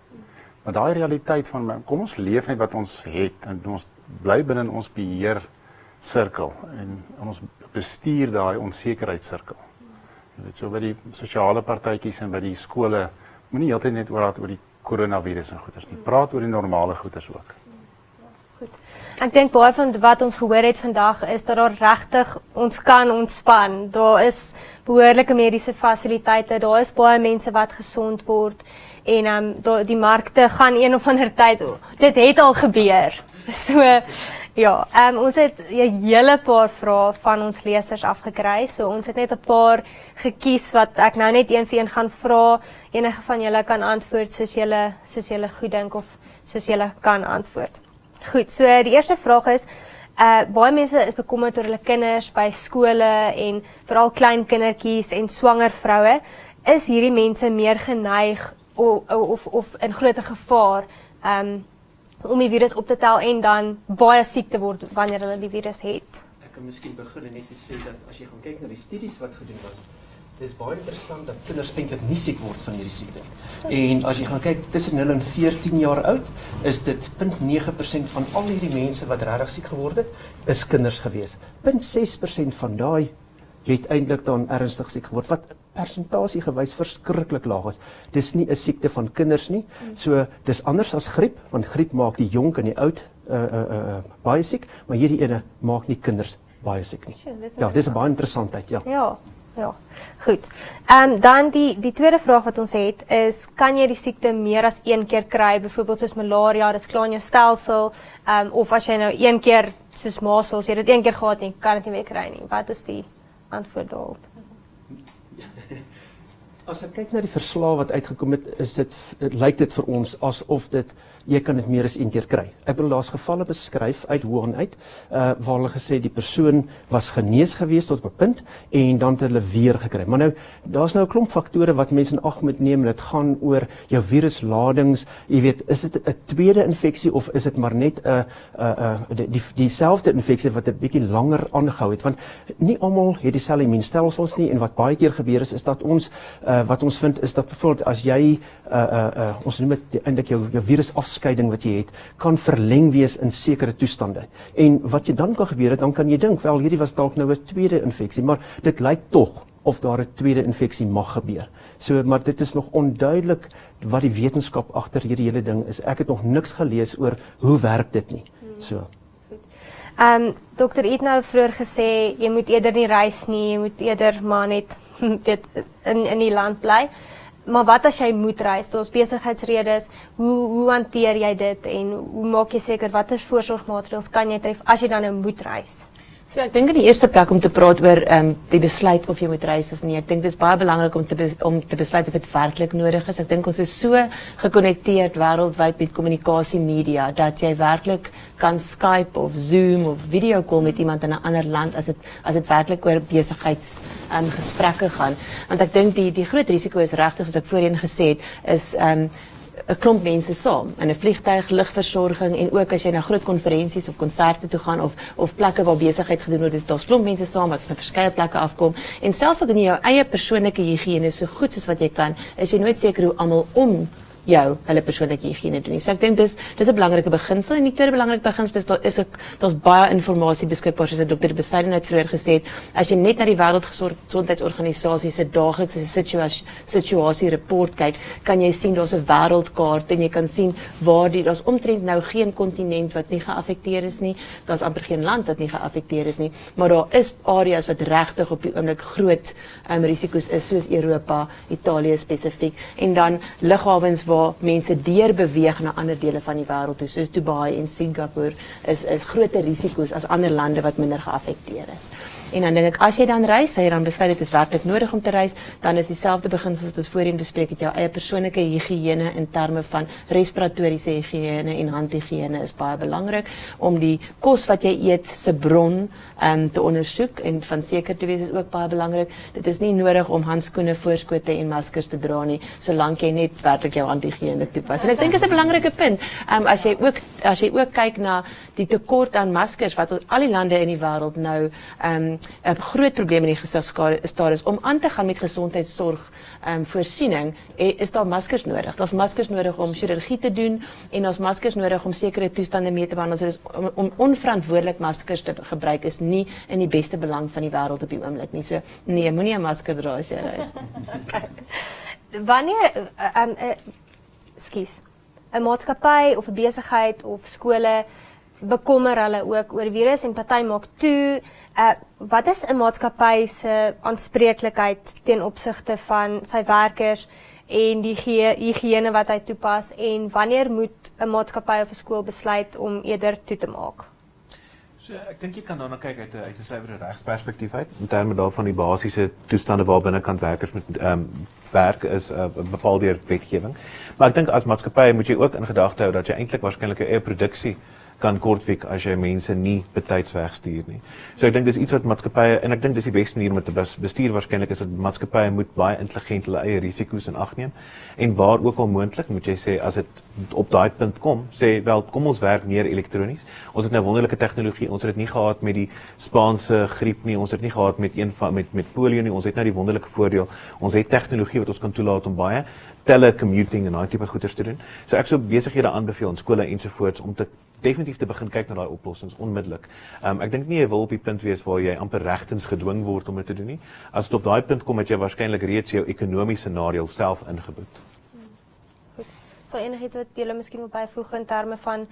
Maar daai realiteit van kom ons leef net wat ons het en ons bly binne in ons beheer sirkel en ons bestuur daai onsekerheidssirkel. Jy weet, so by die sosiale partytjies en by die skole moenie heeltyd net praat oor die koronavirus en goeters nie. Praat oor die normale goeters ook. Ek dink baie van wat ons gehoor het vandag is dat daar regtig ons kan ontspan. Daar is behoorlike mediese fasiliteite, daar is baie mense wat gesond word en die markte gaan een of ander tyd. Dit het al gebeur. So ja, ons het 'n hele paar vrae van ons lesers afgekry. So ons het net 'n paar gekies wat ek nou net een vir een gaan vra. Enige van julle kan antwoord soos julle goed dink of soos julle kan antwoord. Goed, so die eerste vraag is, baie mense is bekommerd oor hulle kinders by skole en veral klein kindertjies en swanger vroue. Is hierdie mense meer geneig of in groter gevaar om die virus op te tel en dan baie siek te word wanneer hulle die virus het? Ek kan miskien begin net te sê dat as jy gaan kyk na die studies wat gedoen was, dis baie interessant dat kinders eintlik nie siek word van hierdie siekte. En as jy gaan kyk tussen 0 en 14 jaar oud, is dit 0.9% van al hierdie mense wat regtig siek geword het, is kinders gewees. 0.6% van daai het eintlik dan ernstig siek geword, wat persentasiegewys verskriklik laag is. Dis nie 'n siekte van kinders nie. So dis anders as griep, want griep maak die jonk en die oud baie siek, maar hierdie ene maak nie kinders baie siek nie. Ja, dis 'n baie interessantheid, ja. Ja, goed. Dan die tweede vraag wat ons het is, kan jy die siekte meer as een keer kry, byvoorbeeld soos malaria, dis klaar in jou stelsel, of as jy nou een keer soos measles, jy het dit een keer gehad en kan dit nie weer kry nie. Wat is die antwoord daarop? As ek kyk na die verslae wat uitgekom het, lyk dit vir ons asof jy kan dit meer as een keer kry. Ek bedoel, daar's gevalle beskryf uit Wuhan uit, waar hulle gesê die persoon was genees gewees tot op 'n punt en dan het hulle weer gekry. Maar nou, daar's nou 'n klomp faktore wat mense in ag moet neem. Dit gaan oor jou virusladings, jy weet, is dit 'n tweede infeksie of is dit maar net dieselfde infeksie wat 'n bietjie langer aangehou het, want nie almal het dieselfde immuunstelsels nie, en wat baie keer gebeur is dat ons wat ons vind is dat byvoorbeeld as jy ons noem dit eintlik jou virusafskeiding wat jy het, kan verleng wees in sekere toestande. En wat jy dan kan gebeur, dan kan jy dink, wel hierdie was dalk nou 'n tweede infeksie, maar dit lyk tog of daar 'n tweede infeksie mag gebeur. So, maar dit is nog onduidelik wat die wetenskap agter hierdie hele ding is. Ek het nog niks gelees oor hoe werk dit nie. So. Dokter het nou vroeër gesê, jy moet eerder nie reis nie, jy moet eerder maar net in die land bly. Maar wat as jy moet reis? Daar's besigheidsredes. Hoe hanteer jy dit en hoe maak jy seker watter voorsorgmaatreëls kan jy tref as jy dan nou moet reis? So ek dink in die eerste plek om te praat oor die besluit of jy moet reis of nie. Ek dink dis baie belangrik om te besluit of dit werklik nodig is. Ek dink ons is so gekonnekteerd wêreldwyd met kommunikasiemedia dat jy werklik kan Skype of Zoom of video call met iemand in 'n ander land as dit werklik oor besigheidsgesprekke gaan. Want ek dink die groot risiko is regtig, soos ek voorheen gesê het, is 'n klomp mense saam in 'n vliegtuig, lugversorging en ook as jy na groot konferensies of konserte toe gaan of plekke waar besigheid gedoen word, daar's klomp mense saam wat van verskeie plekke afkom en selfs al doen jy jou eie persoonlike higiëne so goed soos wat jy kan, is jy nooit seker hoe almal om jou hulle persoonlike higiëne doen nie. So ek dink dis 'n belangrike beginsel en die tweede belangrike beginsel is daar's baie inligting beskikbaar soos Dr. De Besaiden het vroeër gesê het. As jy net na die Wêreldgesondheidsorganisasie se daaglikse situasie rapport kyk, kan jy sien daar's 'n wêreldkaart en jy kan sien waar daar's omtrent nou geen kontinent wat nie geaffekteer is nie. Daar's amper geen land wat nie geaffekteer is nie, maar daar is areas wat regtig op die oomblik groot risiko's is soos Europa, Italië spesifiek en dan lughawens waar mense deur beweeg na ander dele van die wêreld, soos Dubai en Singapore is groter risiko's as ander lande wat minder geaffekteer is. En dan dink ek as jy dan reis, jy dan besluit dit is werklik nodig om te reis, dan is dieselfde beginsels wat ons voorheen bespreek het, jou eie persoonlike higiëne in terme van respiratoriese higiëne en handhigiëne is baie belangrik om die kos wat jy eet se bron te ondersoek en van seker te wees is ook baie belangrik. Dit is nie nodig om handskoene, voorskote en maskers te dra nie, solank jy net werklik jou handhigiëne toepas. En ek dink is 'n belangrike punt. As jy ook kyk na die tekort aan maskers wat ons al die lande in die wêreld nou 'n groot probleem in die gesigstaar is om aan te gaan met gesondheidsorg voorsiening, is daar maskers nodig. Daar's maskers nodig om chirurgie te doen en daar's maskers nodig om sekere toestande mee te behandel. So om onverantwoordelik maskers te gebruik is nie in die beste belang van die wêreld op die oomblik nie. So nee, moenie 'n masker dra as jy reis. Wanneer 'n maatskappy of 'n besigheid of skole bekommer hulle ook oor virus en party maak toe, wat is 'n maatskappy se aanspreeklikheid ten opsigte van sy werkers en die higiëne wat hy toepas en wanneer moet 'n maatskappy of 'n skool besluit om eerder toe te maak? So ek dink jy kan daarna kyk uit 'n suiwer regsperspektief uit in terme daarvan die basiese toestande waar binnekant werkers met werk is bepaal deur wetgewing. Maar ek dink as maatskappy moet jy ook in gedagte hou dat jy eintlik waarskynlik jou eie produksie kan kortwiek as jy mense nie betyds wegstuur nie. So ek dink dis iets wat maatskappye en ek dink dis die beste manier om te bestuur waarskynlik is dat maatskappye moet baie intelligent hulle eie risiko's in ag neem en waar ook al moontlik moet jy sê as dit op daai punt kom, sê wel kom ons werk meer elektronies. Ons het nou wonderlike tegnologie. Ons het dit nie gehad met die Spaanse griep nie. Ons het nie gehad met polio nie. Ons het nou die wonderlike voordeel. Ons het tegnologie wat ons kan toelaat om baie telecommuting en daai tipe goeders te doen. So ek sou besighede aanbeveel in skole ensovoorts om definitief te begin kyk na daai oplossings onmiddellik. Ek dink nie jy wil op die punt wees waar jy amper regtens gedwing word om dit te doen nie. As dit op daai punt kom, het jy waarskynlik reeds jou ekonomiese scenario self ingeboet. Goed. So enigiets wat jy miskien wil byvoeg in terme van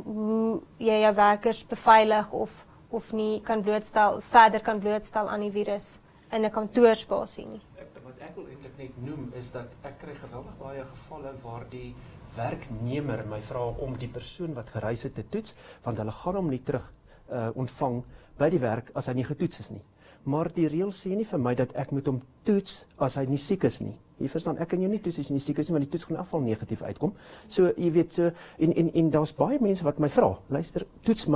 hoe jy jou werkers beveilig of nie verder kan blootstel aan die virus in 'n kantoorspasie nie. Wat ek wil eintlik net noem is dat ek kry geweldig baie gevalle waar die werknemer my vra om die persoon wat gereis het te toets, want hulle gaan hom nie terug ontvang by die werk as hy nie getoets is nie. Maar die reël sê nie vir my dat ek moet hom toets as hy nie siek is nie. Jy verstaan, ek kan jou nie toets as jy nie siek is nie, want die toets gaan afval negatief uitkom. So jy weet so en daar's baie mense wat my vra, luister, toets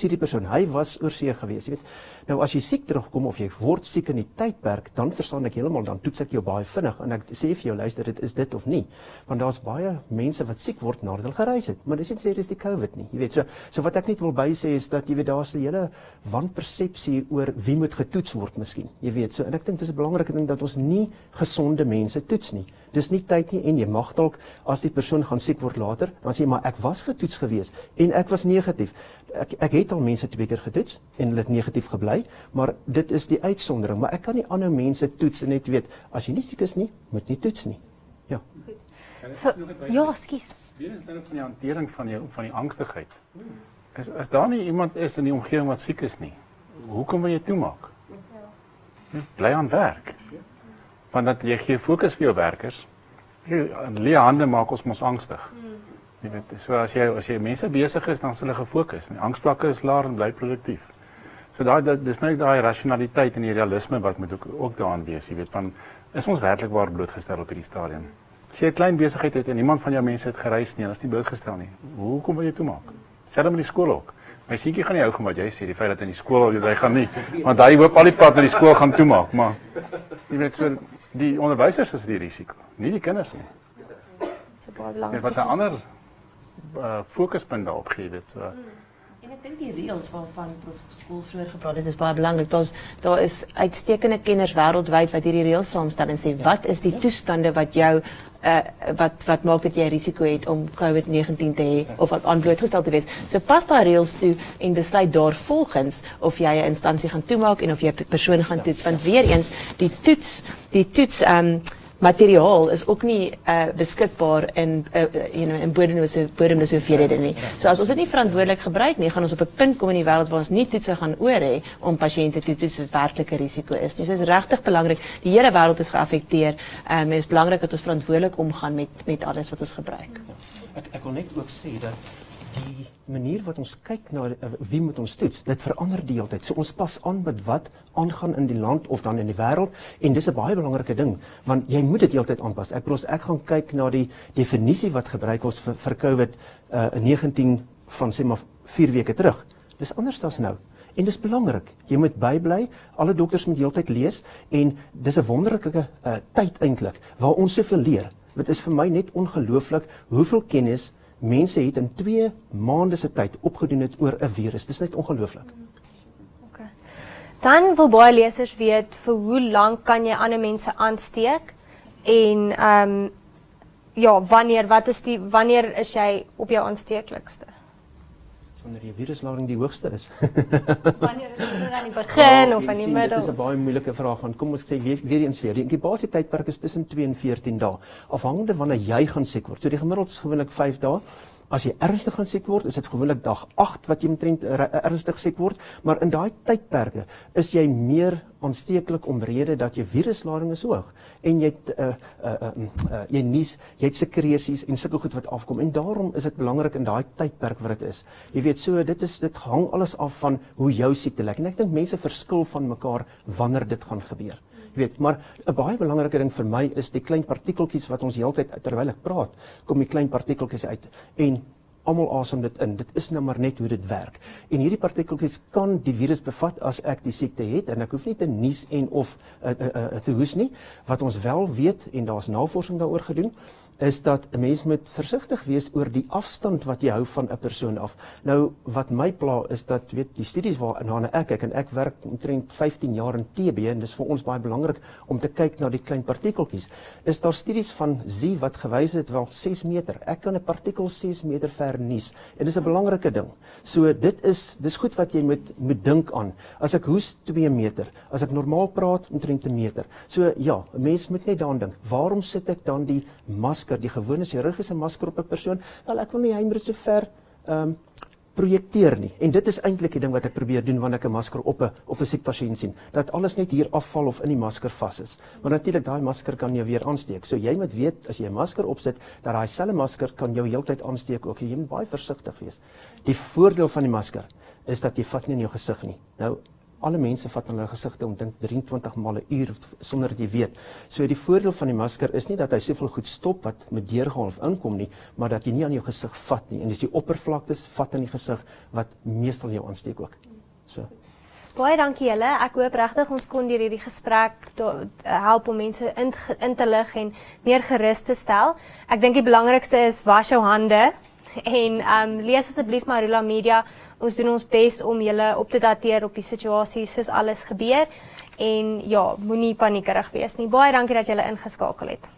hierdie persoon, hy was oorsee gewees, jy weet. Nou as jy siek terugkom of jy word siek in die tydperk, dan verstaan ek heeltemal, dan toets ek jou baie vinnig en ek sê vir jou, luister, dit is dit of nie. Want daar's baie mense wat siek word nadat hulle gereis het, maar dis nie sê dis die COVID nie. Jy weet, so wat ek net wil bysê is dat jy weet daar's 'n hele wanpersepsie oor wie moet getoets word miskien. Jy weet, so en ek dink dis 'n belangrike ding dat ons nie gesonde mense toets nie. Dis nie tyd nie en jy mag dalk as die persoon gaan siek word later, dan sê jy maar ek was getoets gewees en ek was negatief. Ek het al mense 2 keer getoets en hulle het negatief gebly, maar dit is die uitsondering, maar ek kan nie ander mense toets en net weet as jy nie siek is nie, moet nie toets nie. Ja. Ja, skus. Weer is nou van die hantering van die angstigheid. As daar nie iemand is in die omgewing wat siek is nie, hoekom wil jy toemaak? Bly aan werk. Want dat jy gee fokus vir jou werkers. Leë hande maak ons mos angstig. Jy weet, so as jy mense besig is, dan is hulle gefokus. Die angsvlakke is laag en bly produktief. So dis net daai rasionaliteit en die realisme wat moet ook daaraan wees, jy weet, van is ons werklik waar blootgestel op hierdie stadium? As jy 'n klein besigheid het en niemand van jou mense het gereis nie, hulle is nie blootgestel nie. Hoekom wil jy toemaak? Selfs met die skool ook. My seentjie gaan nie hou van wat jy sê, die feit dat in die skool hy gaan nie, want hy hoop al die pad na die skool gaan toemaak, maar jy weet so die onderwysers is die risiko, nie die kinders nie. Dis baie belangrik. Wat 'n ander fokuspunt daarop gee dit. So. En ek dink die reëls waarvan prof Skool vroeër gepraat het is baie belangrik. Daar is uitstekende kenners wêreldwyd wat hierdie reëls saamstel en sê wat is die toestande wat jou wat maak dat jy risiko het om COVID-19 te hê of aan blootgestel te wees. So pas daai reëls toe en besluit daarvolgens of jy 'n instansie gaan toemaak en of jy persone gaan toets, want weer eens die toets materiaal is ook nie beskikbaar in bodemlose hoeveelhede nie. So as ons dit nie verantwoordelik gebruik nie, gaan ons op 'n punt kom in die wêreld waar ons nie toetse gaan oor hê om pasiënte te toets wat werklike risiko is nie. So is regtig belangrik. Die hele wêreld is geaffekteer. Dit is belangrik dat ons verantwoordelik omgaan met alles wat ons gebruik. Ek wil net ook sê dat die manier wat ons kyk na wie moet ons toets, dit verander die hele tyd. So ons pas aan met wat aangaan in die land of dan in die wêreld en dis 'n baie belangrike ding want jy moet dit heeltyd aanpas. Ek gaan kyk na die definisie wat gebruik word vir COVID-19 van sê maar 4 weke terug. Dis anders as nou. En dis belangrik. Jy moet bybly, alle dokters moet heeltyd lees en dis 'n wonderlike tyd eintlik waar ons soveel leer. Dit is vir my net ongelooflik hoeveel kennis mense het in 2 maande se tyd opgedoen het oor 'n virus. Dis net ongelooflik. Okay. Dan wil baie lesers weet vir hoe lank kan jy ander mense aansteek en wanneer is jy op jou aansteeklikste? Wanneer die viruslading die hoogste is. Wanneer is dit aan die begin of aan die middel? Dit is 'n baie moeilike vraag want kom ons sê weer eens weer. Die inkubasietydperk is tussen 2 en 14 dae. Afhangende wanneer jy gaan siek word. So die gemiddeld is gewoonlik 5 dae. As jy ernstig gaan siek word, is dit gewoonlik dag 8 wat jy omtrent ernstig siek word, maar in daai tydperke is jy meer aansteeklik omrede dat jou viruslading is hoog en jy nies, jy het sekresies en sulke goed wat afkom en daarom is dit belangrik in daai tydperk wat dit is. Jy weet so dit hang alles af van hoe jou siekte lyk en ek dink mense verskil van mekaar wanneer dit gaan gebeur. Jy weet, maar 'n baie belangrike ding vir my is die klein partikeltjies wat ons heeltyd terwyl ek praat, kom die klein partikeltjies uit en almal asem dit in. Dit is nou maar net hoe dit werk. En hierdie partikeltjies kan die virus bevat as ek die siekte het en ek hoef nie te nies en of te hoes nie. Wat ons wel weet en daar's navorsing daaroor gedoen, is dat 'n mens moet versigtig wees oor die afstand wat jy hou van 'n persoon af. Nou wat my pla is dat weet die studies waarna ek kyk en ek werk omtrent 15 jaar in TB en dis vir ons baie belangrik om te kyk na die klein partikeltjies. Is daar studies van wat gewys het wel 6 meter. Ek kan 'n partikel 6 meter ver nies en dis 'n belangrike ding. So dis goed wat jy moet dink aan. As ek hoes 2 meter, as ek normaal praat omtrent 1 meter. So ja, 'n mens moet net daaraan dink. Waarom sit ek dan die masker, die gewone chirurgiese masker op 'n persoon? Wel, ek wil nie hy moet so ver projekteer nie. En dit is eintlik die ding wat ek probeer doen wanneer ek 'n masker op 'n siek pasiënt sien. Dat alles net hier afval of in die masker vas is. Maar natuurlik daai masker kan jou weer aansteek. So jy moet weet as jy 'n masker opsit dat daai selfe masker kan jou heeltyd aansteek ook. Jy moet baie versigtig wees. Die voordeel van die masker is dat jy vat nie in jou gesig nie. Nou alle mense vat in hulle gesigte omtrent 23 maal 'n uur sonder dat jy weet. So die voordeel van die masker is nie dat hy soveel goed stop wat met deurgaan of inkom nie, maar dat jy nie aan jou gesig vat nie. En dis die oppervlaktes vat in die gesig wat meestal jou aansteek ook. So. Baie dankie julle. Ek hoop regtig ons kon deur hierdie gesprek help om mense in te lig en meer gerus te stel. Ek dink die belangrikste is was jou hande en lees asseblief Marula Media. Ons doen ons bes om julle op te dateer op die situasie soos alles gebeur en ja, moenie paniekerig wees nie. Baie dankie dat julle ingeskakel het.